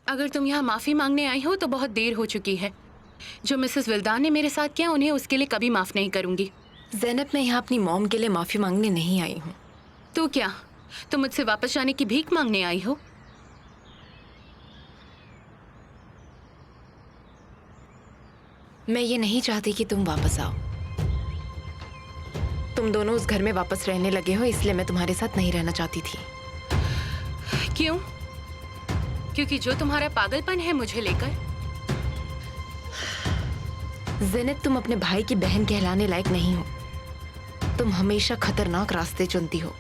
अगर तुम यहाँ माफी मांगने आई हो तो बहुत देर हो चुकी है। जो मिसेस विल्दान ने मेरे साथ किया उन्हें उसके लिए कभी माफ नहीं करूंगी। ज़ैनब, मैं यहाँ अपनी मॉम के लिए माफी मांगने नहीं आई हूँ। तो क्या तुम मुझसे वापस जाने की भीख मांगने आई हो? मैं ये नहीं चाहती कि तुम वापस आओ। तुम दोनों उस घर में वापस रहने लगे हो, इसलिए मैं तुम्हारे साथ नहीं रहना चाहती थी। क्यों? क्योंकि जो तुम्हारा पागलपन है मुझे लेकर। ज़ैनब, तुम अपने भाई की बहन कहलाने लायक नहीं हो। तुम हमेशा खतरनाक रास्ते चुनती हो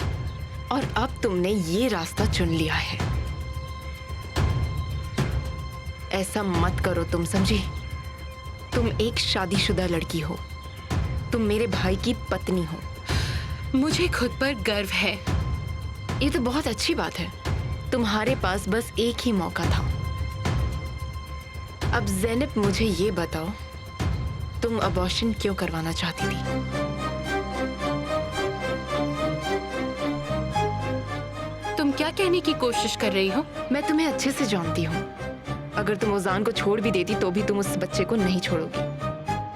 और अब तुमने ये रास्ता चुन लिया है। ऐसा मत करो, तुम समझी? तुम एक शादीशुदा लड़की हो। तुम मेरे भाई की पत्नी हो। मुझे खुद पर गर्व है। ये तो बहुत अच्छी बात है। तुम्हारे पास बस एक ही मौका था। अब ज़ैनब, मुझे ये बताओ, तुम अबॉर्शन क्यों करवाना चाहती थी? तुम क्या कहने की कोशिश कर रही हो? मैं तुम्हें अच्छे से जानती हूँ। अगर तुम ओजान को छोड़ भी देती तो भी तुम उस बच्चे को नहीं छोड़ोगी,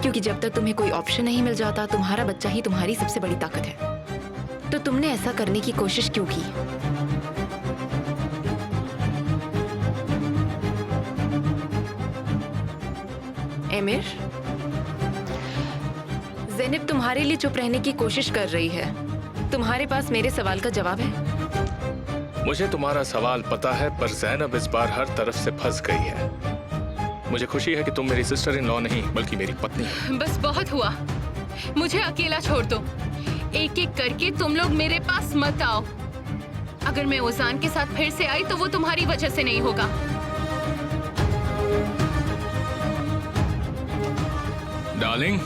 क्योंकि जब तक तुम्हें कोई ऑप्शन नहीं मिल जाता, तुम्हारा बच्चा ही तुम्हारी सबसे बड़ी ताकत है। तो तुमने ऐसा करने की कोशिश क्यों की? एमिर, ज़ैनब तुम्हारे लिए चुप रहने की कोशिश कर रही है। तुम्हारे पास मेरे सवाल का जवाब है? मुझे तुम्हारा सवाल पता है, पर ज़ैनब इस बार हर तरफ से फंस गई है। मुझे खुशी है कि तुम मेरी सिस्टर इन लॉ नहीं बल्कि मेरी पत्नी हो। बस बहुत हुआ, मुझे अकेला छोड़ दो। एक एक करके तुम लोग मेरे पास मत आओ। अगर मैं ओजान के साथ फिर से आई तो वो तुम्हारी वजह से नहीं होगा। डार्लिंग,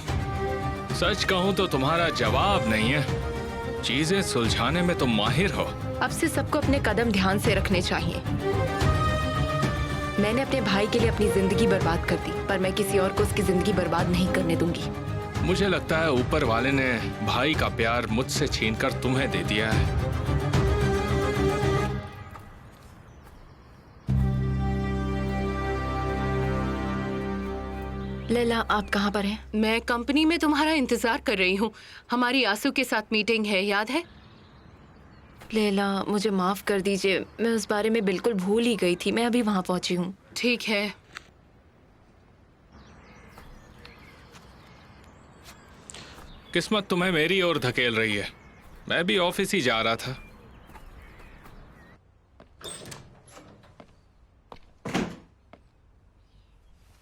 सच कहूं तो तुम्हारा जवाब नहीं है। चीजें सुलझाने में तुम माहिर हो। अब से सबको अपने कदम ध्यान से रखने चाहिए। मैंने अपने भाई के लिए अपनी जिंदगी बर्बाद कर दी, पर मैं किसी और को उसकी जिंदगी बर्बाद नहीं करने दूंगी। मुझे लगता है ऊपर वाले ने भाई का प्यार मुझसे छीनकर तुम्हें दे दिया है। लैला, आप कहाँ पर हैं? मैं कंपनी में तुम्हारा इंतजार कर रही हूँ। हमारी आंसू के साथ मीटिंग है, याद है? लैला, मुझे माफ कर दीजिए, मैं उस बारे में बिल्कुल भूल ही गई थी। मैं अभी वहां पहुंची हूँ। ठीक है। किस्मत तुम्हें मेरी ओर धकेल रही है। मैं भी ऑफिस ही जा रहा था।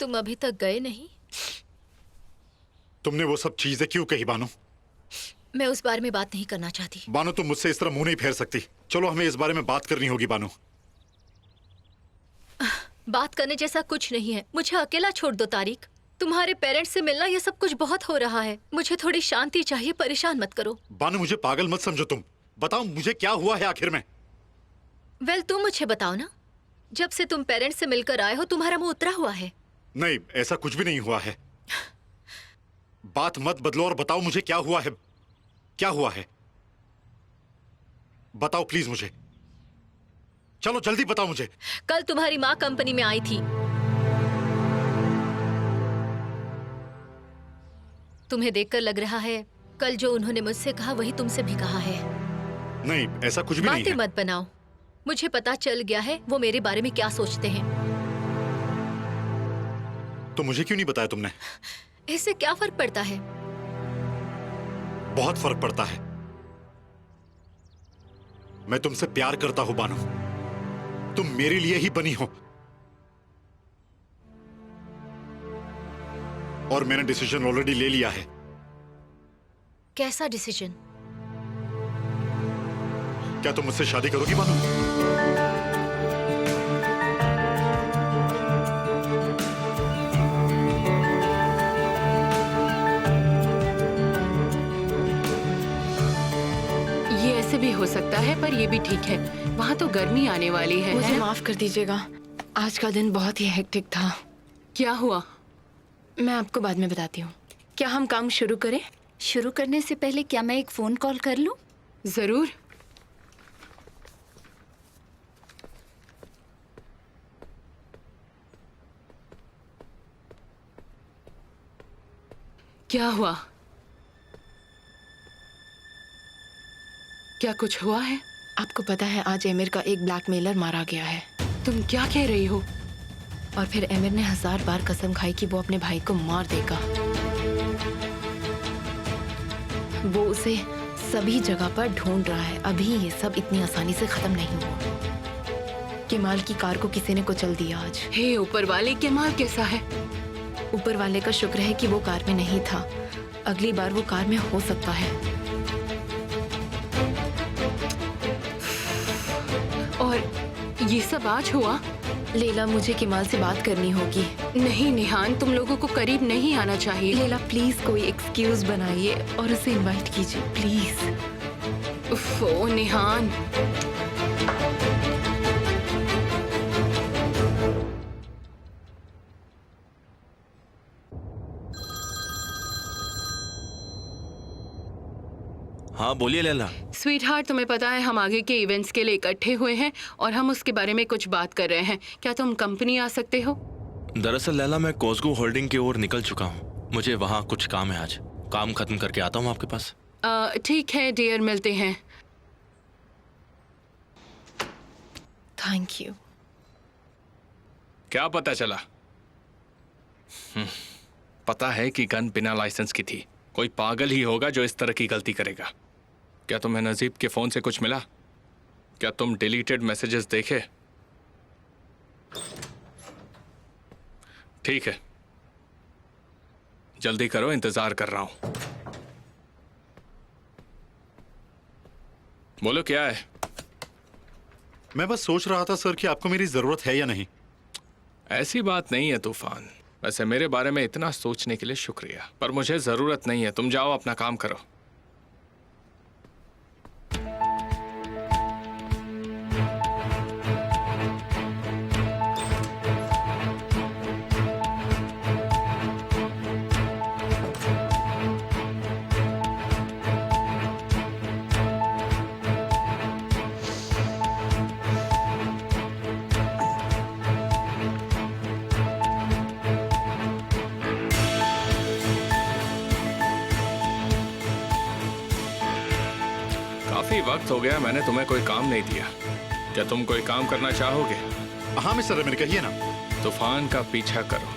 तुम अभी तक गए नहीं? तुमने वो सब चीजें क्यों कही बानो? मैं उस बारे में बात नहीं करना चाहती। बानो, तुम मुझसे इस तरह मुंह नहीं फेर सकती। चलो, हमें इस बारे में बात करनी होगी बानो। बात करने जैसा कुछ नहीं है। मुझे अकेला छोड़ दो तारिक। तुम्हारे पेरेंट्स से मिलना ये सब कुछ बहुत हो रहा है। मुझे थोड़ी शांति चाहिए, परेशान मत करो। बानो, मुझे पागल मत समझो। तुम बताओ मुझे क्या हुआ है आखिर में? वेल, तुम मुझे बताओ ना। जब से तुम पेरेंट्स से मिलकर आए हो तुम्हारा मुंह उतरा हुआ है। नहीं, ऐसा कुछ भी नहीं हुआ है। बात मत बदलो और बताओ मुझे क्या हुआ है। क्या हुआ है बताओ प्लीज मुझे। चलो जल्दी बताओ मुझे। कल तुम्हारी माँ कंपनी में आई थी। तुम्हें देखकर लग रहा है कल जो उन्होंने मुझसे कहा वही तुमसे भी कहा है। नहीं, ऐसा कुछ भी नहीं बातें है। मत बनाओ। मुझे पता चल गया है वो मेरे बारे में क्या सोचते हैं। तो मुझे क्यों नहीं बताया तुमने? इससे क्या फर्क पड़ता है? बहुत फर्क पड़ता है। मैं तुमसे प्यार करता हूं बानो। तुम मेरे लिए ही बनी हो। और मैंने डिसीजन ऑलरेडी ले लिया है। कैसा डिसीजन? क्या तुम मुझसे शादी करोगी बानो? ये ऐसे भी हो सकता है, पर ये भी ठीक है। वहाँ तो गर्मी आने वाली है। मुझे है? माफ कर दीजिएगा, आज का दिन बहुत ही हेक्टिक था। क्या हुआ? मैं आपको बाद में बताती हूँ। क्या हम काम शुरू करें? शुरू करने से पहले क्या मैं एक फोन कॉल कर लूं? जरूर। क्या हुआ? क्या कुछ हुआ है? आपको पता है आज एमिर का एक ब्लैकमेलर मारा गया है। तुम क्या कह रही हो? और फिर एमिर ने 1000 बार कसम खाई कि वो अपने भाई को मार देगा। वो उसे सभी जगह पर ढूंढ रहा है। अभी ये सब इतनी आसानी से खत्म नहीं हुआ। केमाल की कार को किसी ने कुचल दिया आज। हे ऊपर वाले, केमाल कैसा है? ऊपर वाले का शुक्र है कि वो कार में नहीं था। अगली बार वो कार में हो सकता है। और ये सब आज हुआ? लेला, मुझे केमाल से बात करनी होगी। नहीं निहान, तुम लोगों को करीब नहीं आना चाहिए। लेला प्लीज कोई एक्सक्यूज बनाइए और उसे इनवाइट कीजिए प्लीज। उफ, ओ निहान। हाँ बोलिए लैला। स्वीट हार्ट, तुम्हें पता है हम आगे के इवेंट्स के लिए इकट्ठे हुए हैं और हम उसके बारे में कुछ बात कर रहे हैं। क्या तुम कंपनी आ सकते हो? दरअसल लैला मैं कोस्गो होल्डिंग की ओर निकल चुका हूँ। मुझे वहाँ कुछ काम है। आज काम खत्म करके आता हूँ आपके पास। ठीक है डियर, मिलते हैं। Thank you. क्या पता चला? पता है कि गन बिना लाइसेंस की थी। कोई पागल ही होगा जो इस तरह की गलती करेगा। क्या तुम्हें नजीब के फोन से कुछ मिला? क्या तुम डिलीटेड मैसेजेस देखे? ठीक है, जल्दी करो, इंतजार कर रहा हूं। बोलो क्या है? मैं बस सोच रहा था सर कि आपको मेरी जरूरत है या नहीं। ऐसी बात नहीं है तूफान। वैसे मेरे बारे में इतना सोचने के लिए शुक्रिया, पर मुझे जरूरत नहीं है। तुम जाओ, अपना काम करो। काफी वक्त हो गया मैंने तुम्हें कोई काम नहीं दिया। क्या तुम कोई काम करना चाहोगे? हाँ मिस्टर अमीर, कहिए ना। तूफान का पीछा करो।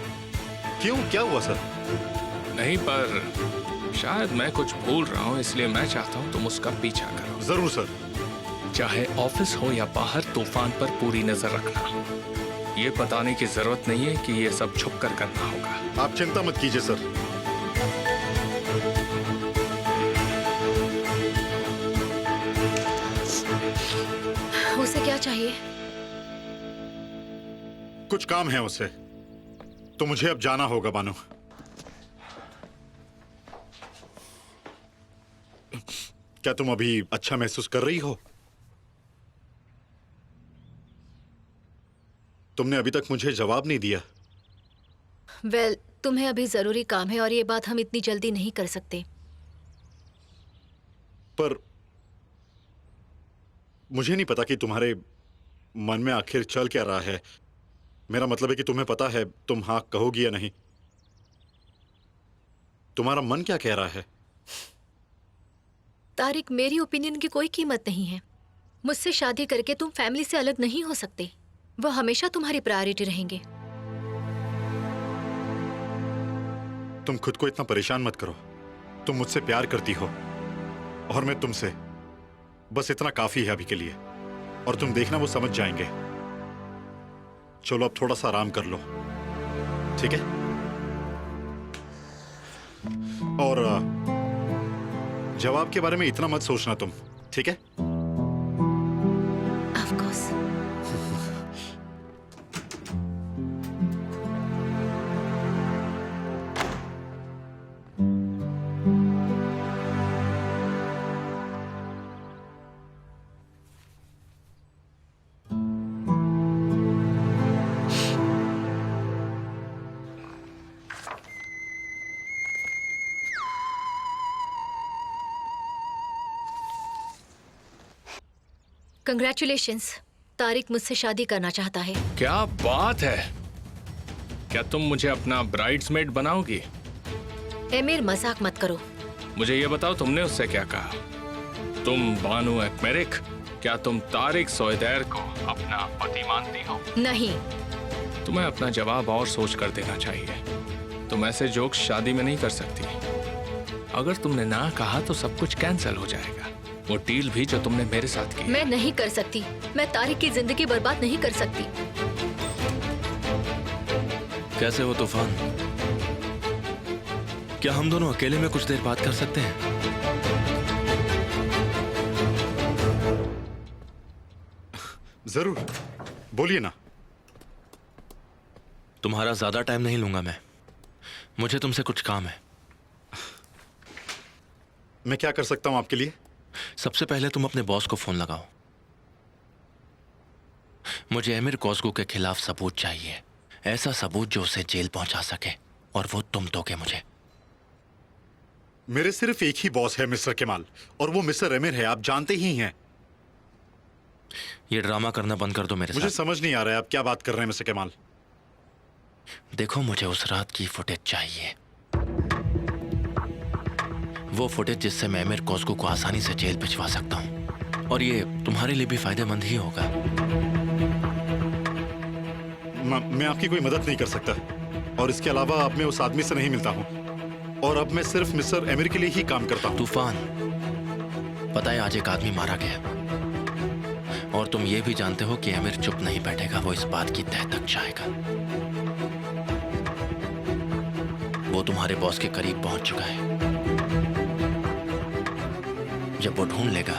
क्यों, क्या हुआ सर? नहीं, पर शायद मैं कुछ भूल रहा हूँ, इसलिए मैं चाहता हूँ तुम उसका पीछा करो। जरूर सर। चाहे ऑफिस हो या बाहर, तूफान पर पूरी नजर रखना। ये बताने की जरूरत नहीं है कि ये सब छुप कर करना होगा। आप चिंता मत कीजिए सर। उसे क्या चाहिए? कुछ काम है उसे, तो मुझे अब जाना होगा बानो। क्या तुम अभी अच्छा महसूस कर रही हो? तुमने अभी तक मुझे जवाब नहीं दिया। वेल, तुम्हें अभी जरूरी काम है और ये बात हम इतनी जल्दी नहीं कर सकते। पर मुझे नहीं पता कि तुम्हारे मन में आखिर चल क्या रहा है। मेरा मतलब है कि तुम्हें पता है तुम हाँ कहोगी या नहीं। तुम्हारा मन क्या कह रहा है? तारिक, मेरी ओपिनियन की कोई कीमत नहीं है। मुझसे शादी करके तुम फैमिली से अलग नहीं हो सकते। वो हमेशा तुम्हारी प्रायोरिटी रहेंगे। तुम खुद को इतना परेशान मत करो। तुम मुझसे प्यार करती हो और मैं तुमसे। बस इतना काफी है अभी के लिए, और तुम देखना वो समझ जाएंगे। चलो अब थोड़ा सा आराम कर लो, ठीक है? और जवाब के बारे में इतना मत सोचना तुम, ठीक है? Of course. कंग्रेचुलेशंस, तारिक मुझसे शादी करना चाहता है। क्या बात है! क्या तुम मुझे अपना ब्राइड्समेड बनाओगी? एमिर, मजाक मत करो। मुझे ये बताओ, तुमने उससे क्या कहा? तुम बानू एकमेरिक, क्या तुम तारिक सोएदेर को अपना पति मानती हो? नहीं। तुम्हें अपना जवाब और सोच कर देना चाहिए। तुम ऐसे जोक्स शादी में नहीं कर सकती। अगर तुमने ना कहा तो सब कुछ कैंसिल हो जाएगा, वो डील भी जो तुमने मेरे साथ की। मैं नहीं कर सकती। मैं तारिक की जिंदगी बर्बाद नहीं कर सकती। कैसे हो तूफान? क्या हम दोनों अकेले में कुछ देर बात कर सकते हैं? जरूर, बोलिए ना। तुम्हारा ज्यादा टाइम नहीं लूंगा मैं। मुझे तुमसे कुछ काम है। मैं क्या कर सकता हूं आपके लिए? सबसे पहले तुम अपने बॉस को फोन लगाओ। मुझे एमिर कोस्गू के खिलाफ सबूत चाहिए, ऐसा सबूत जो उसे जेल पहुंचा सके, और वो तुम दोगे मुझे। मेरे सिर्फ एक ही बॉस है, मिस्टर केमाल, और वो मिस्टर एमिर है, आप जानते ही हैं। ये ड्रामा करना बंद कर दो मेरे मुझे साथ। समझ नहीं आ रहा है आप क्या बात कर रहे हैं मिस्टर केमाल। देखो, मुझे उस रात की फुटेज चाहिए, वो फुटेज जिससे मैं एमिर कोस्गू को आसानी से जेल भिजवा सकता हूं, और ये तुम्हारे लिए भी फायदेमंद ही होगा। मैं आपकी कोई मदद नहीं कर सकता, और इसके अलावा अब मैं उस आदमी से नहीं मिलता हूं, और अब मैं सिर्फ मिस्टर एमिर के लिए ही काम करता हूं। तूफान, पता है आज एक आदमी मारा गया, और तुम ये भी जानते हो कि एमिर चुप नहीं बैठेगा, वो इस बात की तह तक जाएगा। वो तुम्हारे बॉस के करीब पहुंच चुका है। जब वो ढूंढ लेगा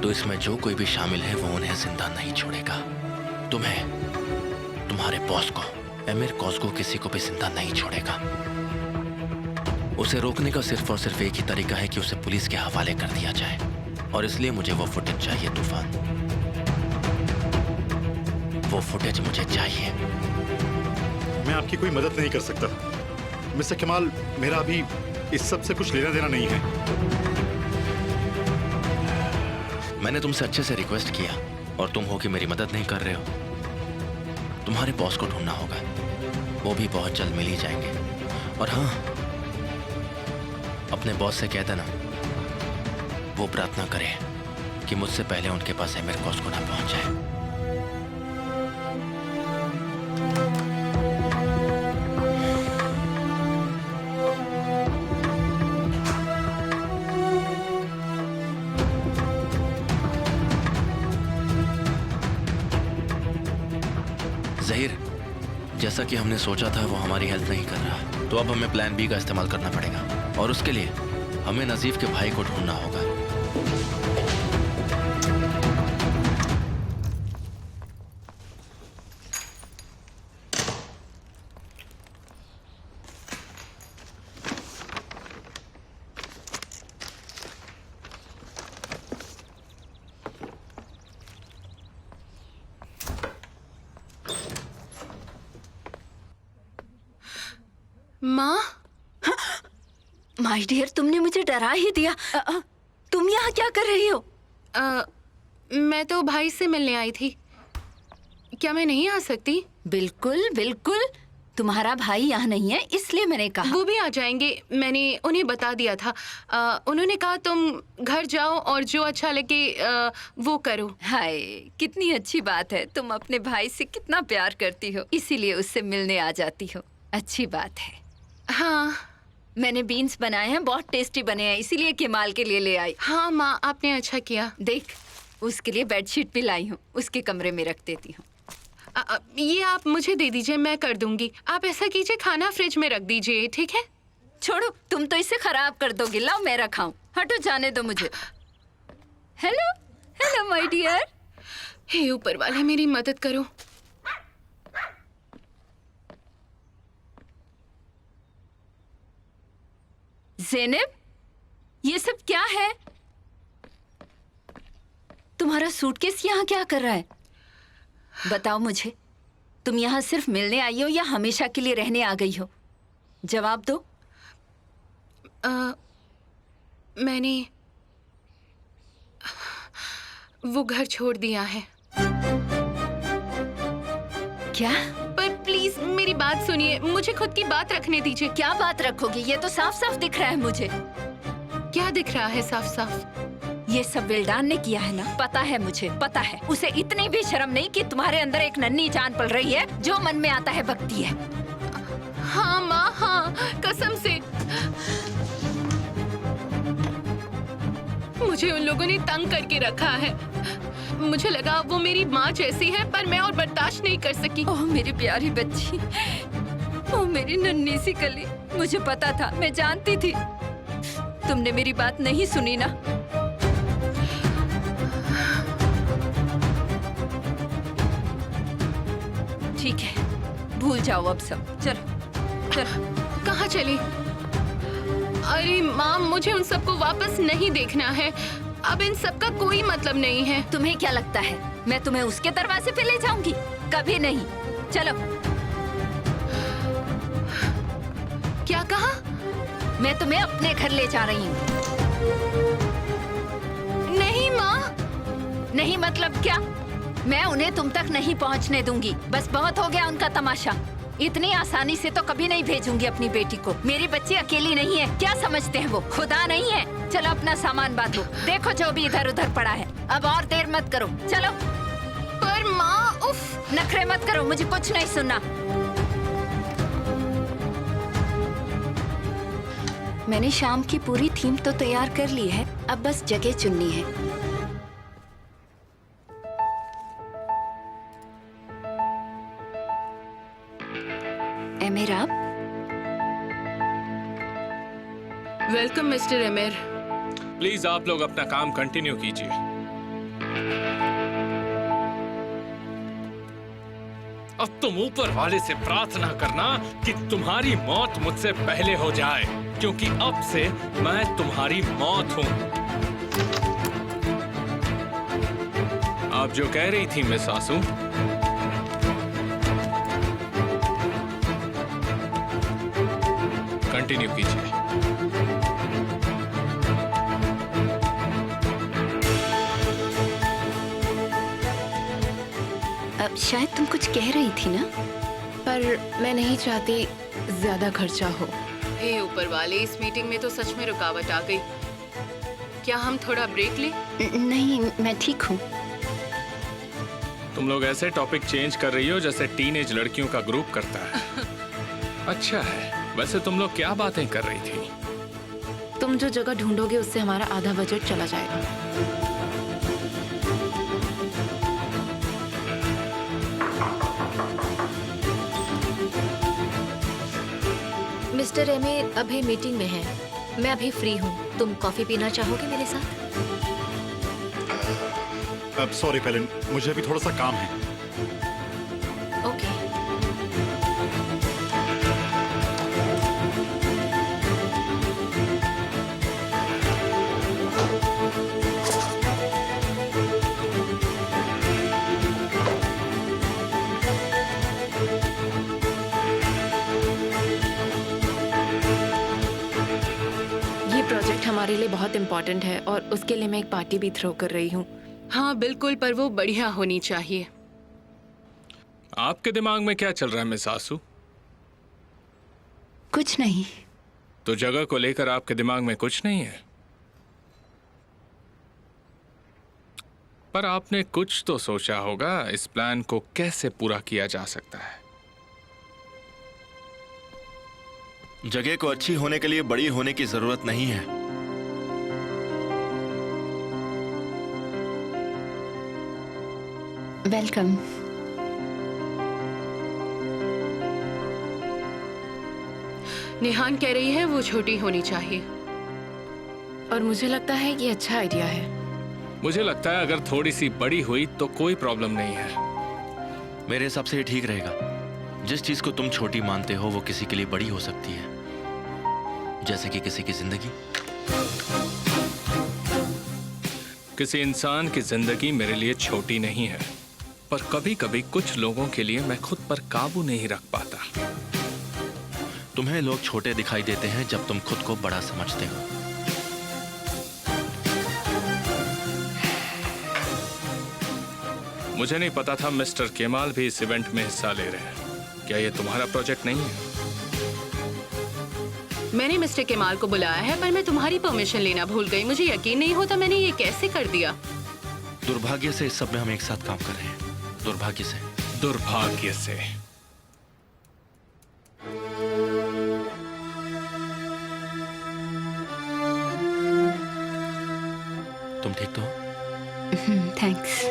तो इसमें जो कोई भी शामिल है वो उन्हें जिंदा नहीं छोड़ेगा। तुम्हें, तुम्हारे बॉस को, एमिर कोस्गू किसी को भी जिंदा नहीं छोड़ेगा। उसे रोकने का सिर्फ और सिर्फ एक ही तरीका है कि उसे पुलिस के हवाले कर दिया जाए, और इसलिए मुझे वो फुटेज चाहिए तूफान। वो फुटेज मुझे चाहिए। मैं आपकी कोई मदद नहीं कर सकता मिस्टर केमाल। मेरा अभी इस सब से कुछ लेना देना नहीं है। मैंने तुमसे अच्छे से रिक्वेस्ट किया, और तुम हो कि मेरी मदद नहीं कर रहे हो। तुम्हारे बॉस को ढूंढना होगा, वो भी बहुत जल्द मिल ही जाएंगे। और हाँ, अपने बॉस से कह देना वो प्रार्थना करे कि मुझसे पहले उनके पास एमिर कोस्गू ना पहुंच जाए। ज़हीर, जैसा कि हमने सोचा था वो हमारी हेल्प नहीं कर रहा, तो अब हमें प्लान बी का इस्तेमाल करना पड़ेगा, और उसके लिए हमें नजीफ के भाई को ढूंढना होगा। माँ, माय डियर, तुमने मुझे डरा ही दिया। तुम यहाँ क्या कर रही हो? मैं तो भाई से मिलने आई थी। क्या मैं नहीं आ सकती? बिल्कुल बिल्कुल, तुम्हारा भाई यहाँ नहीं है इसलिए मैंने कहा। वो भी आ जाएंगे, मैंने उन्हें बता दिया था। उन्होंने कहा तुम घर जाओ और जो अच्छा लगे वो करो। हाय, कितनी अच्छी बात है। तुम अपने भाई से कितना प्यार करती हो, इसीलिए उससे मिलने आ जाती हो। अच्छी बात है। हाँ मैंने बीन्स बनाए हैं, बहुत टेस्टी बने हैं, इसीलिए केमाल के लिए ले आई। हाँ माँ, आपने अच्छा किया। देख, उसके लिए बेडशीट भी लाई हूँ, उसके कमरे में रख देती हूँ। ये आप मुझे दे दीजिए, मैं कर दूंगी। आप ऐसा कीजिए, खाना फ्रिज में रख दीजिए, ठीक है? छोड़ो, तुम तो इसे खराब कर दोगी। लाओ मैं रखाऊं। हटो, जाने दो मुझे। Hello hello my dear. हे ऊपर वाले, मेरी मदद करो। ज़ैनब, ये सब क्या है? तुम्हारा सूटकेस यहाँ क्या कर रहा है? बताओ मुझे, तुम यहाँ सिर्फ मिलने आई हो या हमेशा के लिए रहने आ गई हो? जवाब दो। मैंने वो घर छोड़ दिया है। क्या? पर प्लीज मेरी बात सुनिए, मुझे खुद की बात रखने दीजिए। क्या बात रखोगी? ये तो साफ साफ दिख रहा है मुझे। क्या दिख रहा है साफ साफ? ये सब विल्डान ने किया है ना? पता है मुझे, पता है। उसे इतनी भी शर्म नहीं कि तुम्हारे अंदर एक नन्ही जान पल रही है, जो मन में आता है बकती है। हाँ माँ, हाँ, कसम से। मुझे उन लोगों ने तंग करके रखा है। मुझे लगा वो मेरी माँ जैसी है, पर मैं और बर्दाश्त नहीं कर सकी। ओह मेरी प्यारी बच्ची, ओह मेरी नन्ही सी कली। मुझे पता था, मैं जानती थी। तुमने मेरी बात नहीं सुनी ना? ठीक है, भूल जाओ अब सब। चलो चलो। कहाँ चली? अरे माँ, मुझे उन सबको वापस नहीं देखना है। अब इन सब का कोई मतलब नहीं है। तुम्हें क्या लगता है मैं तुम्हें उसके दरवाजे पे ले जाऊंगी? कभी नहीं। चलो। क्या कहा? मैं तुम्हें अपने घर ले जा रही हूँ। नहीं माँ। नहीं मतलब क्या? मैं उन्हें तुम तक नहीं पहुँचने दूंगी। बस बहुत हो गया उनका तमाशा। इतनी आसानी से तो कभी नहीं भेजूंगी अपनी बेटी को। मेरी बच्ची अकेली नहीं है। क्या समझते हैं वो? खुदा नहीं है। चलो अपना सामान बांधो। देखो जो भी इधर उधर पड़ा है। अब और देर मत करो। चलो। पर माँ, उफ। नखरे मत करो, मुझे कुछ नहीं सुनना। मैंने शाम की पूरी थीम तो तैयार कर ली है, अब बस जगह चुननी है। एमेर, आप? वेलकम मिस्टर एमेर। प्लीज आप लोग अपना काम कंटिन्यू कीजिए। अब तुम ऊपर वाले से प्रार्थना करना कि तुम्हारी मौत मुझसे पहले हो जाए, क्योंकि अब से मैं तुम्हारी मौत हूं। आप जो कह रही थी मिस आसू, कंटिन्यू कीजिए। अब शायद तुम कुछ कह रही थी ना? पर मैं नहीं चाहती ज्यादा खर्चा हो। हे ऊपर वाले, इस मीटिंग में तो सच में रुकावट आ गई। क्या हम थोड़ा ब्रेक लें? नहीं, मैं ठीक हूँ। तुम लोग ऐसे टॉपिक चेंज कर रही हो जैसे टीनेज लड़कियों का ग्रुप करता है। अच्छा है। वैसे तुम लोग क्या बातें कर रही थी? तुम जो जगह ढूंढोगे उससे हमारा आधा बजट चला जाएगा। मिस्टर एमेर अभी मीटिंग में है। मैं अभी फ्री हूँ। तुम कॉफी पीना चाहोगे मेरे साथ? अब सॉरी पेलिन, मुझे भी थोड़ा सा काम है। ओके। ये प्रोजेक्ट हमारे लिए बहुत इम्पोर्टेंट है और उसके लिए मैं एक पार्टी भी थ्रो कर रही हूँ। हाँ बिल्कुल, पर वो बढ़िया होनी चाहिए। आपके दिमाग में क्या चल रहा है मिस आसू? कुछ नहीं। तो जगह को लेकर आपके दिमाग में कुछ नहीं है? पर आपने कुछ तो सोचा होगा इस प्लान को कैसे पूरा किया जा सकता है। जगह को अच्छी होने के लिए बड़ी होने की जरूरत नहीं है। वेलकम। निहान कह रही है वो छोटी होनी चाहिए। और मुझे लगता है ये अच्छा आइडिया है। मुझे लगता है अगर थोड़ी सी बड़ी हुई तो कोई प्रॉब्लम नहीं है। मेरे हिसाब से ये ठीक रहेगा। जिस चीज को तुम छोटी मानते हो वो किसी के लिए बड़ी हो सकती है, जैसे कि किसी की जिंदगी। किसी इंसान की जिंदगी मेरे लिए छोटी नहीं है, पर कभी कभी कुछ लोगों के लिए मैं खुद पर काबू नहीं रख पाता। तुम्हें लोग छोटे दिखाई देते हैं जब तुम खुद को बड़ा समझते हो। मुझे नहीं पता था मिस्टर केमाल भी इस इवेंट में हिस्सा ले रहे हैं। क्या ये तुम्हारा प्रोजेक्ट नहीं है? मैंने मिस्टर केमाल को बुलाया है, पर मैं तुम्हारी परमिशन लेना भूल गई। मुझे यकीन नहीं होता मैंने ये कैसे कर दिया। दुर्भाग्य से इस सब में हम एक साथ काम कर रहे हैं। दुर्भाग्य से। दुर्भाग्य से। तुम ठीक तो हो? थैंक्स।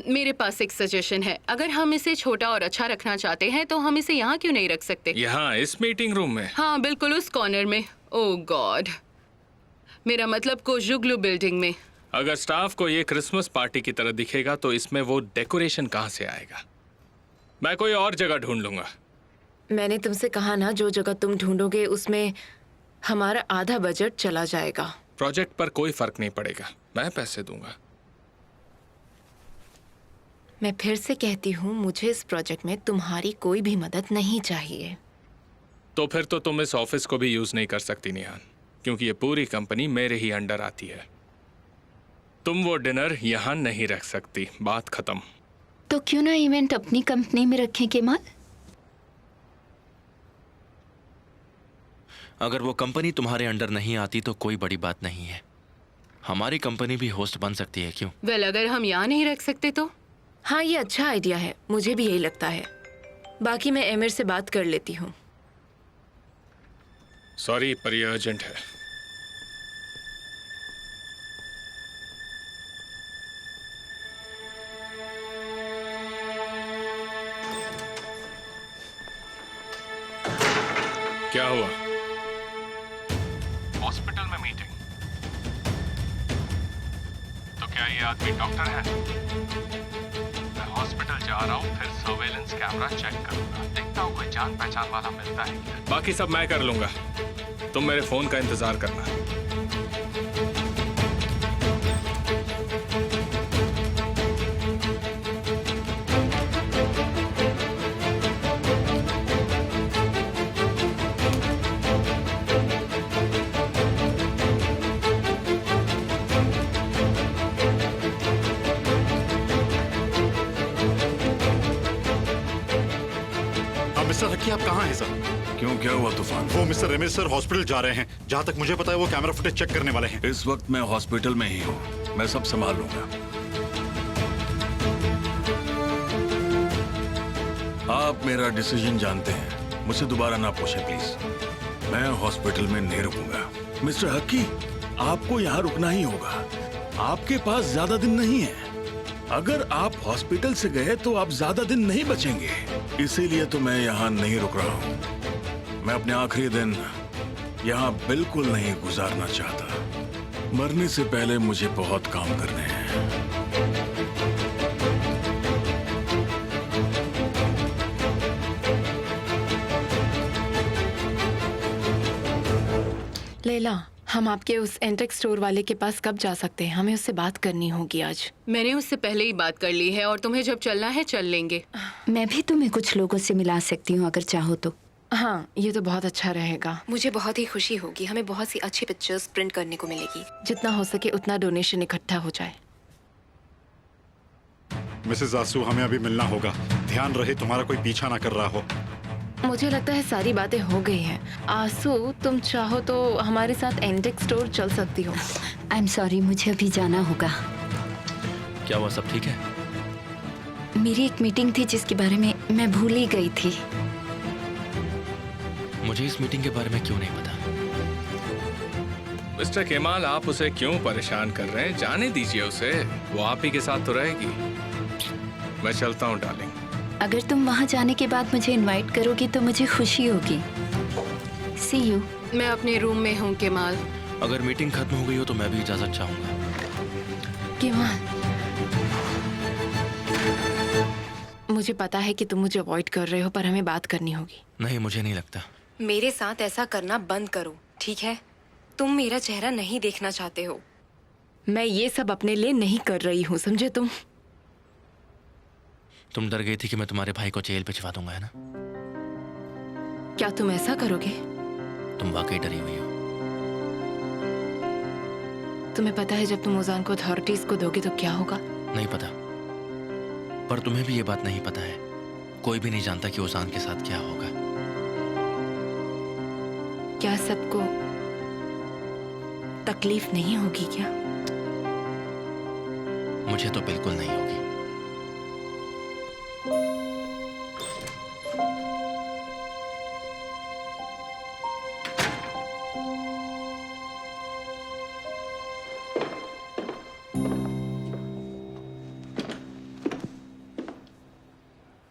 मेरे पास एक सजेशन है। अगर हम इसे छोटा और अच्छा रखना चाहते हैं तो हम इसे यहाँ क्यों नहीं रख सकते? यहाँ इस मीटिंग रूम में? हाँ बिल्कुल, उस कॉर्नर में। ओह गॉड, मेरा मतलब कोजुगलू बिल्डिंग में। अगर स्टाफ को ये क्रिसमस पार्टी की तरह दिखेगा तो इसमें वो डेकोरेशन कहाँ से आएगा? मैं कोई और जगह ढूंढ लूंगा। मैंने तुमसे कहा ना, जो जगह तुम ढूंढोगे उसमें हमारा आधा बजट चला जाएगा। प्रोजेक्ट पर कोई फर्क नहीं पड़ेगा, मैं पैसे दूंगा। मैं फिर से कहती हूँ, मुझे इस प्रोजेक्ट में तुम्हारी कोई भी मदद नहीं चाहिए। तो फिर तो तुम इस ऑफिस को भी यूज नहीं कर सकती निहान, क्योंकि ये पूरी कंपनी मेरे ही अंडर आती है। तुम वो डिनर यहाँ नहीं रख सकती, बात खत्म। तो क्यों ना इवेंट अपनी कंपनी में रखें केमाल? अगर वो कंपनी तुम्हारे अंडर नहीं आती तो कोई बड़ी बात नहीं है। हमारी कंपनी भी होस्ट बन सकती है, क्यों? वेल, अगर हम यहाँ नहीं रख सकते तो? हाँ, ये अच्छा आइडिया है, मुझे भी यही लगता है। बाकी मैं एमिर से बात कर लेती हूँ। सॉरी, पर ये अर्जेंट है। क्या हुआ? हॉस्पिटल में मीटिंग। तो क्या ये आदमी डॉक्टर है? मैं हॉस्पिटल जा रहा हूँ, फिर सर्वेलेंस कैमरा चेक करूंगा, देखता हूँ कोई जान पहचान वाला मिलता है क्या। बाकी सब मैं कर लूंगा, तुम मेरे फोन का इंतजार करना। मिस्टर हक्की, आप कहाँ हैं सर? क्यों, क्या हुआ तूफान? वो मिस्टर रमेश सर हॉस्पिटल जा रहे हैं। जहाँ तक मुझे पता है वो कैमरा फुटेज चेक करने वाले हैं। इस वक्त मैं हॉस्पिटल में ही हूँ, मैं सब संभाल लूंगा। आप मेरा डिसीजन जानते हैं, मुझसे दोबारा ना पूछें प्लीज। मैं हॉस्पिटल में नहीं रुकूंगा। मिस्टर हक्की, आपको यहाँ रुकना ही होगा। आपके पास ज्यादा दिन नहीं है। अगर आप हॉस्पिटल से गए तो आप ज्यादा दिन नहीं बचेंगे, इसीलिए तो मैं यहाँ नहीं रुक रहा हूँ। मैं अपने आखिरी दिन यहाँ बिल्कुल नहीं गुजारना चाहता। मरने से पहले मुझे बहुत काम करने हैं। लैला, हम आपके उस एंटेक स्टोर वाले के पास कब जा सकते हैं? हमें उससे बात करनी होगी आज। मैंने उससे पहले ही बात कर ली है और तुम्हें जब चलना है चल लेंगे। मैं भी तुम्हें कुछ लोगों से मिला सकती हूँ अगर चाहो तो। हाँ, ये तो बहुत अच्छा रहेगा। मुझे बहुत ही खुशी होगी। हमें बहुत सी अच्छी पिक्चर्स प्रिंट करने को मिलेगी। जितना हो सके उतना डोनेशन इकट्ठा हो जाए। मिसेस आसू, हमें अभी मिलना होगा। ध्यान रहे तुम्हारा कोई पीछा ना कर रहा हो। मुझे लगता है सारी बातें हो गई हैं। आसू, तुम चाहो तो हमारे साथ एंटेक स्टोर चल सकती हो। आई एम सॉरी, मुझे अभी जाना होगा। क्या हुआ, सब ठीक है? मेरी एक मीटिंग थी जिसके बारे में मैं भूल ही गई थी। मुझे इस मीटिंग के बारे में क्यों नहीं पता? मिस्टर केमाल, आप उसे क्यों परेशान कर रहे हैं? जाने दीजिए उसे, वो आप ही के साथ तो रहेगी। मैं चलता हूँ डार्लिंग। अगर तुम वहाँ जाने के बाद मुझे इनवाइट करोगी तो मुझे खुशी होगी। सी यू। मैं अपने रूम में हूँ केमाल। अगर मीटिंग खत्म हो गई हो तो मैं भी इजाजत चाहूंगा। केमाल, मुझे पता है कि तुम मुझे अवॉइड कर रहे हो, पर हमें बात करनी होगी। नहीं, मुझे नहीं लगता। मेरे साथ ऐसा करना बंद करो, ठीक है? तुम मेरा चेहरा नहीं देखना चाहते हो। मैं ये सब अपने लिए नहीं कर रही हूँ, समझे तुम? तुम डर गई थी कि मैं तुम्हारे भाई को जेल भिजवा दूंगा, है ना? क्या तुम ऐसा करोगे? तुम वाकई डरी हुई हो। तुम्हें पता है जब तुम ओजान को अथॉरिटीज को दोगे तो क्या होगा? नहीं पता, पर तुम्हें भी ये बात नहीं पता है। कोई भी नहीं जानता कि ओजान के साथ क्या होगा। क्या सबको तकलीफ नहीं होगी क्या? मुझे तो बिल्कुल नहीं होगी।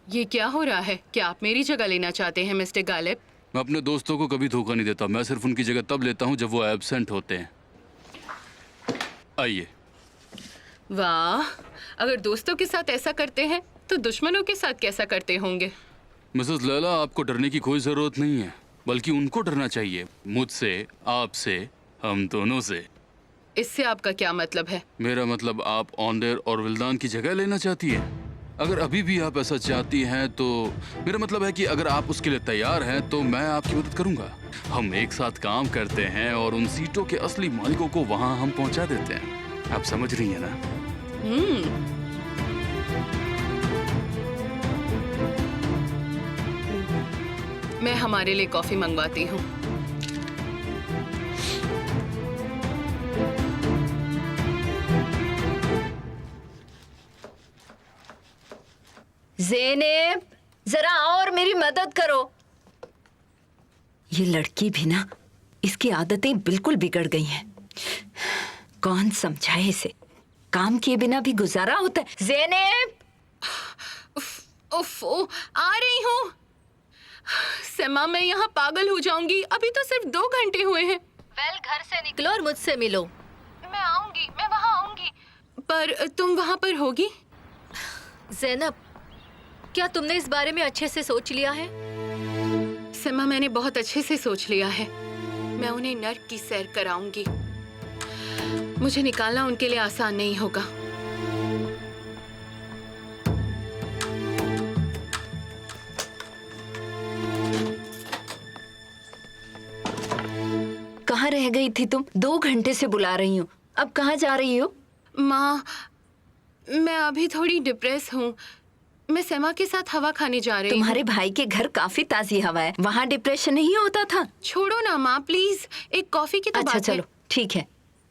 ये क्या हो रहा है? क्या आप मेरी जगह लेना चाहते हैं मिस्टर गालिब? मैं अपने दोस्तों को कभी धोखा नहीं देता। मैं सिर्फ उनकी जगह तब लेता हूँ जब वो एब्सेंट होते हैं। आइए। वाह, अगर दोस्तों के साथ ऐसा करते हैं तो दुश्मनों के साथ कैसा करते होंगे? मिसेस लैला, आपको डरने की कोई जरूरत नहीं है, बल्कि उनको डरना चाहिए। मुझसे, आपसे, हम दोनों से। इससे आपका क्या मतलब है? मेरा मतलब आप औंदेर और विल्दान की जगह लेना चाहती है। अगर अभी भी आप ऐसा चाहती हैं तो मेरा मतलब है कि अगर आप उसके लिए तैयार हैं तो मैं आपकी मदद करूंगा। हम एक साथ काम करते हैं और उन सीटों के असली मालिकों को वहां हम पहुंचा देते हैं। आप समझ रही हैं ना? मैं हमारे लिए कॉफी मंगवाती हूँ। ज़ेनेब, जरा और मेरी मदद करो। ये लड़की भी ना, इसकी आदतें बिल्कुल बिगड़ गई हैं। कौन समझाए इसे? काम किए बिना भी गुजारा होता है। ज़ेनेब! उफ, आ रही हूँ। समा, मैं यहाँ पागल हो जाऊंगी। अभी तो सिर्फ 2 घंटे हुए हैं। वेल, घर से निकलो और मुझसे मिलो। मैं आऊंगी, मैं वहाँ आऊंगी। पर तुम वहाँ पर होगी? ज़ैनब, क्या तुमने इस बारे में अच्छे से सोच लिया है? समा, मैंने बहुत अच्छे से सोच लिया है। मैं उन्हें नर्क की सैर कराऊंगी। मुझे निकालना उनके लिए आसान नहीं होगा। कहाँ रह गई थी तुम? 2 घंटे से बुला रही हूँ। अब कहाँ जा रही हो? माँ, मैं अभी थोड़ी डिप्रेस हूँ। मैं समा के साथ हवा खाने जा रही हूँ। तुम्हारे भाई के घर काफी ताजी हवा है, वहाँ डिप्रेशन नहीं होता था। छोड़ो ना माँ, प्लीज। एक कॉफी की तो अच्छा बात है। चलो, ठीक है,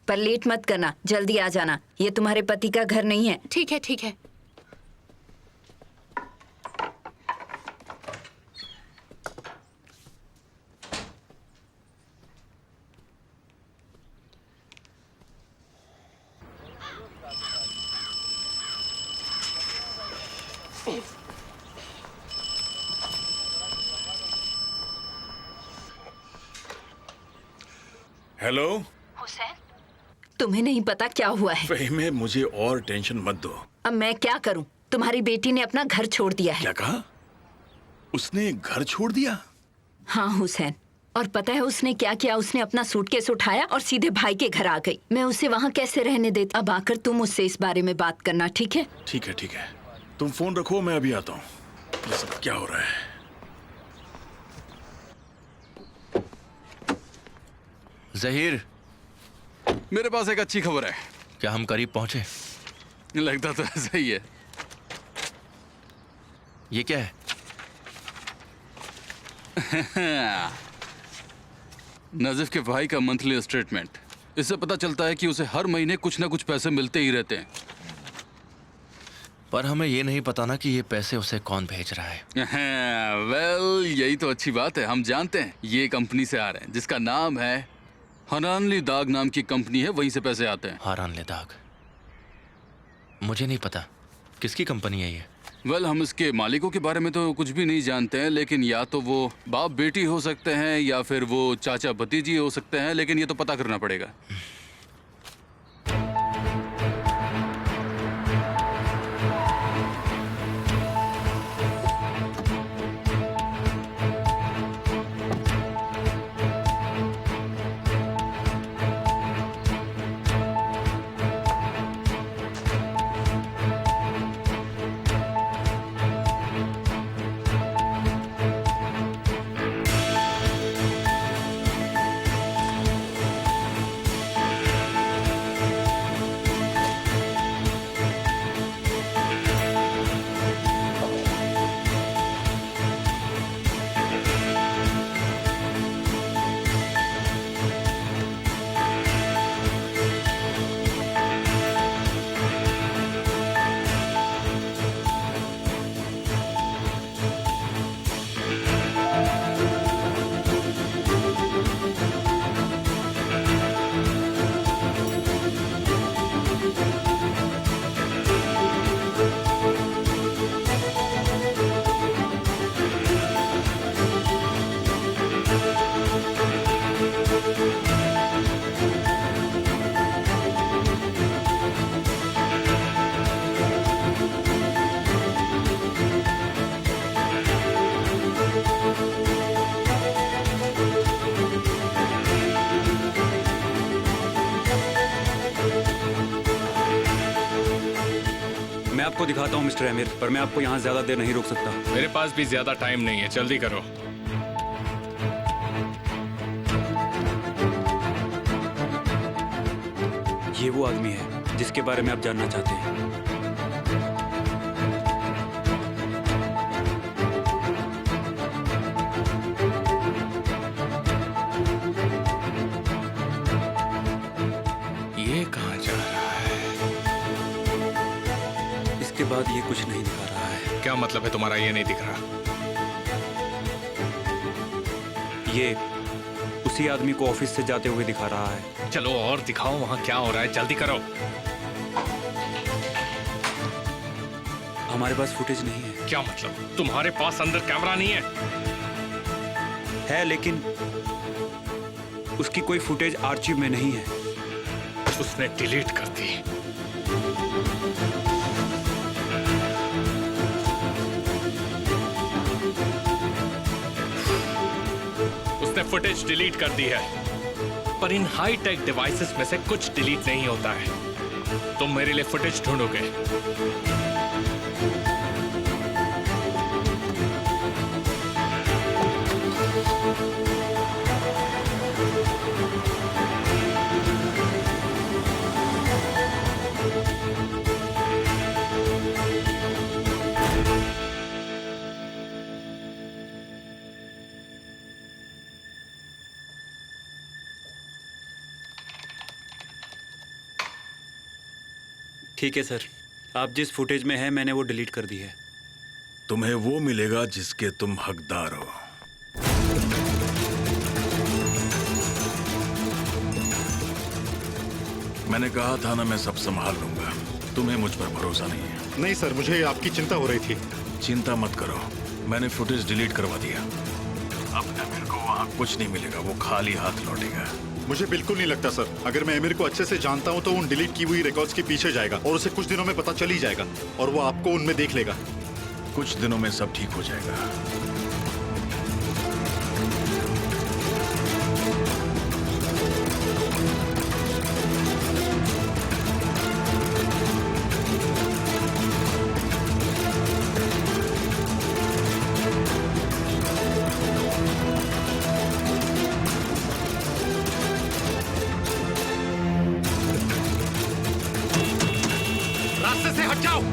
पर लेट मत करना, जल्दी आ जाना। ये तुम्हारे पति का घर नहीं है। ठीक है, ठीक है। हेलो तुम्हें नहीं पता क्या हुआ है? फहीमे, मुझे और टेंशन मत दो। अब मैं क्या करूं? तुम्हारी बेटी ने अपना घर छोड़ दिया है। क्या कहा? उसने घर छोड़ दिया? हाँ हुसैन, और पता है उसने क्या किया? उसने अपना सूटकेस उठाया और सीधे भाई के घर आ गई। मैं उसे वहाँ कैसे रहने देती? अब आकर तुम उससे इस बारे में बात करना, ठीक है? ठीक है ठीक है, तुम फोन रखो, मैं अभी आता हूँ। ये सब क्या हो रहा है? जहीर, मेरे पास एक अच्छी खबर है। क्या हम करीब पहुंचे? लगता तो ऐसा ही है। ये क्या है? नजीफ के भाई का मंथली स्टेटमेंट। इससे पता चलता है कि उसे हर महीने कुछ ना कुछ पैसे मिलते ही रहते हैं। पर हमें ये नहीं पता ना कि ये पैसे उसे कौन भेज रहा है। वेल, यही तो अच्छी बात है। हम जानते हैं ये कंपनी से आ रहे हैं जिसका नाम है हनानली दाग। नाम की कंपनी है, वहीं से पैसे आते हैं। हारान दाग? मुझे नहीं पता किसकी कंपनी है ये। वेल, हम इसके मालिकों के बारे में तो कुछ भी नहीं जानते हैं, लेकिन या तो वो बाप बेटी हो सकते हैं या फिर वो चाचा भतीजी हो सकते हैं, लेकिन ये तो पता करना पड़ेगा। मैं आपको दिखाता हूँ मिस्टर आमिर, पर मैं आपको यहाँ ज्यादा देर नहीं रोक सकता। मेरे पास भी ज्यादा टाइम नहीं है, जल्दी करो। ये वो आदमी है जिसके बारे में आप जानना चाहते हैं। ये कहाँ जा रहा है? इसके बाद ये कुछ नहीं दिखा रहा है। क्या मतलब है तुम्हारा ये नहीं दिख रहा? ये उसी आदमी को ऑफिस से जाते हुए दिखा रहा है। चलो और दिखाओ वहाँ क्या हो रहा है, जल्दी करो। हमारे पास फुटेज नहीं है। क्या मतलब? तुम्हारे पास अंदर कैमरा नहीं है? लेकिन उसकी कोई फुटेज आर्चिव में नहीं है। उसने डिलीट कर दी। उसने फुटेज डिलीट कर दी है, पर इन हाई टेक डिवाइसेस में से कुछ डिलीट नहीं होता है। तुम मेरे लिए फुटेज ढूंढोगे? ठीक है सर, आप जिस फुटेज में हैं मैंने वो डिलीट कर दी है। तुम्हें वो मिलेगा जिसके तुम हकदार हो। मैंने कहा था ना, मैं सब संभाल लूंगा। तुम्हें मुझ पर भरोसा नहीं है। नहीं सर, मुझे आपकी चिंता हो रही थी। चिंता मत करो, मैंने फुटेज डिलीट करवा दिया। अब अमीर को वहाँ कुछ नहीं मिलेगा, वो खाली हाथ लौटेगा। मुझे बिल्कुल नहीं लगता सर। अगर मैं अमीर को अच्छे से जानता हूँ तो उन डिलीट की हुई रिकॉर्ड्स के पीछे जाएगा और उसे कुछ दिनों में पता चल ही जाएगा और वो आपको उनमें देख लेगा। कुछ दिनों में सब ठीक हो जाएगा। रास्ते से हट जाओ।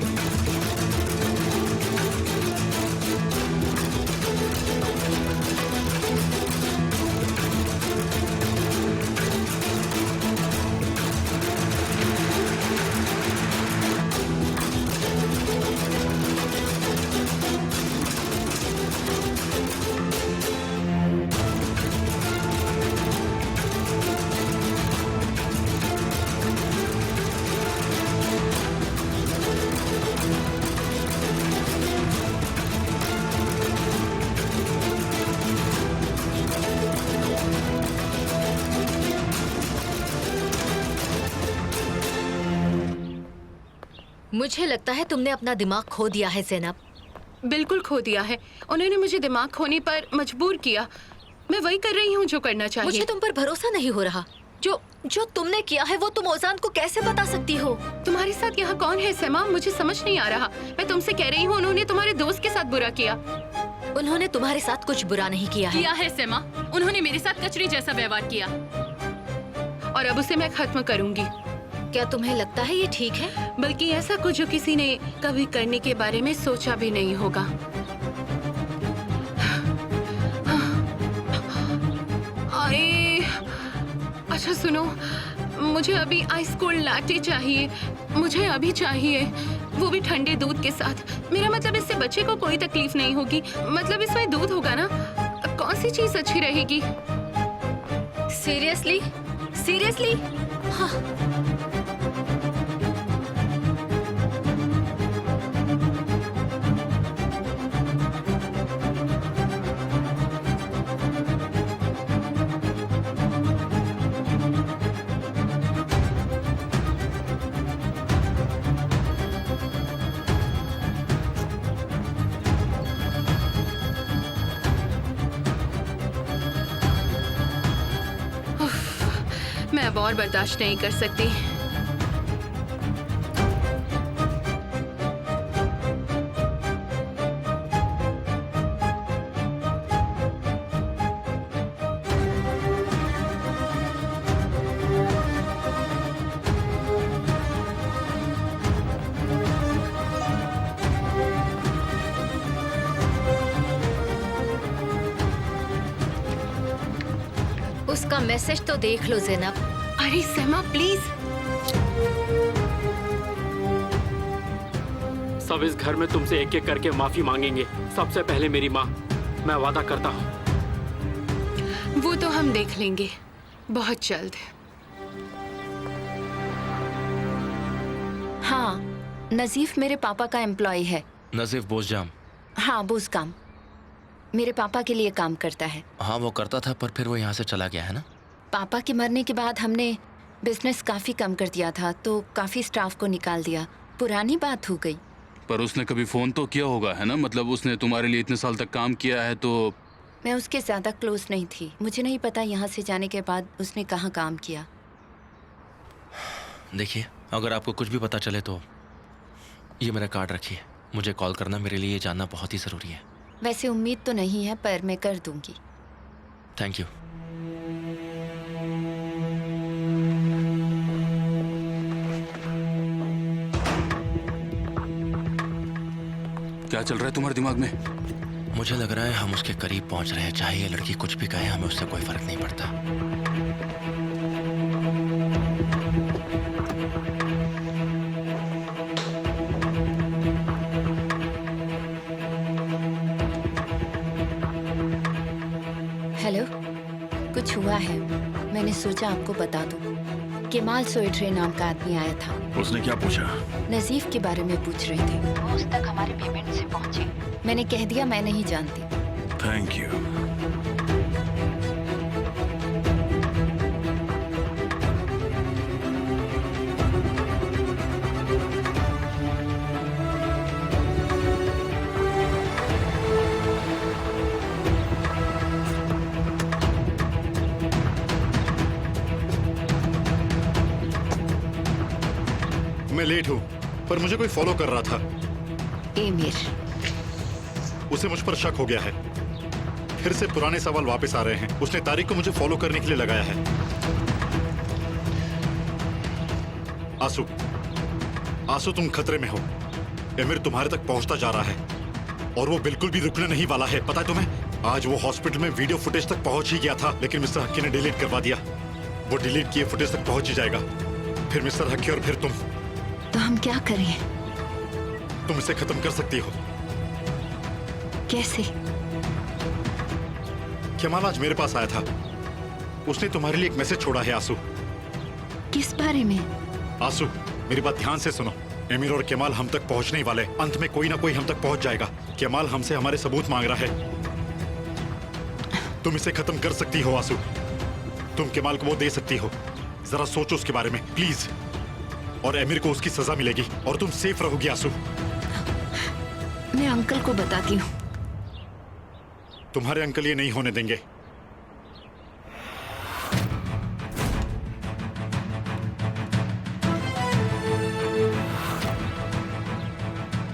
मुझे लगता है तुमने अपना दिमाग खो दिया है ज़ैनब। बिल्कुल खो दिया है। उन्होंने मुझे दिमाग खोने पर मजबूर किया। मैं वही कर रही हूँ जो करना चाहिए। मुझे तुम पर भरोसा नहीं हो रहा। जो तुमने किया है वो तुम ओजान को कैसे बता सकती हो? तुम्हारे साथ यहाँ कौन है सैमा? मुझे समझ नहीं आ रहा। मैं तुमसे कह रही हूँ उन्होंने तुम्हारे दोस्त के साथ बुरा किया। उन्होंने तुम्हारे साथ कुछ बुरा नहीं किया है। सैमा, उन्होंने मेरे साथ कचरी जैसा व्यवहार किया और अब उसे मैं खत्म करूंगी। क्या तुम्हें लगता है ये ठीक है? बल्कि ऐसा कुछ जो किसी ने कभी करने के बारे में सोचा भी नहीं होगा। आए, अच्छा सुनो, मुझे अभी आइस कोल्ड लैटे चाहिए। मुझे अभी चाहिए, वो भी ठंडे दूध के साथ। मेरा मतलब इससे बच्चे को कोई तकलीफ नहीं होगी। मतलब इसमें दूध होगा ना। कौन सी चीज अच्छी रहेगी? सीरियसली? सीरियसली? हाँ। मैं अब और बर्दाश्त नहीं कर सकती। उसका मैसेज तो देख लो ज़ैनब। अरे सैमा प्लीज। सब इस घर में तुमसे एक एक करके माफी मांगेंगे। सबसे पहले मेरी माँ। मैं वादा करता हूँ। वो तो हम देख लेंगे बहुत जल्द। हाँ, नजीफ मेरे पापा का एम्प्लॉय है। नजीफ बोझजाम। हाँ, बोझकाम मेरे पापा के लिए काम करता है। हाँ वो करता था, पर फिर वो यहाँ से चला गया है ना। पापा के मरने के बाद हमने बिजनेस काफी कम कर दिया था, तो काफी स्टाफ को निकाल दिया। पुरानी बात हो गई। पर उसने कभी फोन तो किया होगा, है ना? मतलब उसने तुम्हारे लिए इतने साल तक काम किया है तो। मैं उसके ज्यादा क्लोज नहीं थी। मुझे नहीं पता यहाँ से जाने के बाद उसने कहाँ काम किया। देखिए, अगर आपको कुछ भी पता चले तो ये मेरा कार्ड रखिए। मुझे कॉल करना, मेरे लिए ये जानना बहुत ही ज़रूरी है। वैसे उम्मीद तो नहीं है, पर मैं कर दूंगी। Thank you. क्या चल रहा है तुम्हारे दिमाग में? मुझे लग रहा है हम उसके करीब पहुंच रहे हैं। चाहे ये लड़की कुछ भी कहे, हमें उससे कोई फर्क नहीं पड़ता। हेलो, कुछ हुआ है। मैंने सोचा आपको बता दूं। केमाल सोएट्रे नाम का आदमी आया था। उसने क्या पूछा? नजीफ के बारे में पूछ रहे थे। वो उस तक हमारे पेमेंट से पहुंचे। मैंने कह दिया मैं नहीं जानती। Thank you. मैं लेट हूँ, पर मुझे कोई फॉलो कर रहा था। एमिर। उसे मुझ पर शक हो गया है। फिर से पुराने सवाल वापस आ रहे हैं। उसने तारिक को मुझे फॉलो करने के लिए लगाया है। आंसू, आंसू तुम खतरे में हो। एमिर तुम्हारे तक पहुंचता जा रहा है और वो बिल्कुल भी रुकने नहीं वाला है। पता है तुम्हें, आज वो हॉस्पिटल में वीडियो फुटेज तक पहुंच ही गया था, लेकिन मिस्टर हक्की ने डिलीट करवा दिया। वो डिलीट किए फुटेज तक पहुंच ही जाएगा, फिर मिस्टर हक्की और फिर तुम। तो हम क्या करें? तुम इसे खत्म कर सकती हो। कैसे? केमाल आज मेरे पास आया था, उसने तुम्हारे लिए एक मैसेज छोड़ा है आंसू। किस बारे में? आंसू, मेरी बात ध्यान से सुनो। एमिर और केमाल हम तक पहुंचने ही वाले। अंत में कोई ना कोई हम तक पहुंच जाएगा। केमाल हमसे हमारे सबूत मांग रहा है। तुम इसे खत्म कर सकती हो आंसू। तुम केमाल को वो दे सकती हो। जरा सोचो उसके बारे में प्लीज। और एमिर को उसकी सजा मिलेगी और तुम सेफ रहोगी आंसू। मैं अंकल को बताती हूँ। तुम्हारे अंकल ये नहीं होने देंगे।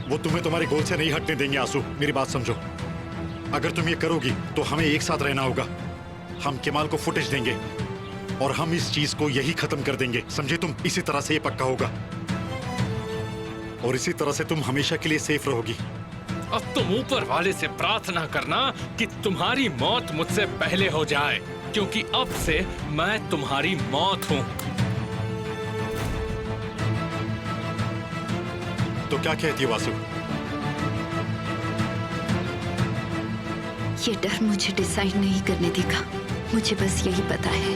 वो तुम्हें तुम्हारे गोल से नहीं हटने देंगे आंसू। मेरी बात समझो। अगर तुम ये करोगी तो हमें एक साथ रहना होगा। हम केमाल को फुटेज देंगे और हम इस चीज को यही खत्म कर देंगे, समझे तुम? इसी तरह से ये पक्का होगा और इसी तरह से तुम हमेशा के लिए सेफ रहोगी। अब तुम ऊपर वाले से प्रार्थना करना कि तुम्हारी मौत मुझसे पहले हो जाए, क्योंकि अब से मैं तुम्हारी मौत हूँ। तो क्या कहती हो वासु? ये डर मुझे डिसाइड नहीं करने देगा। मुझे बस यही पता है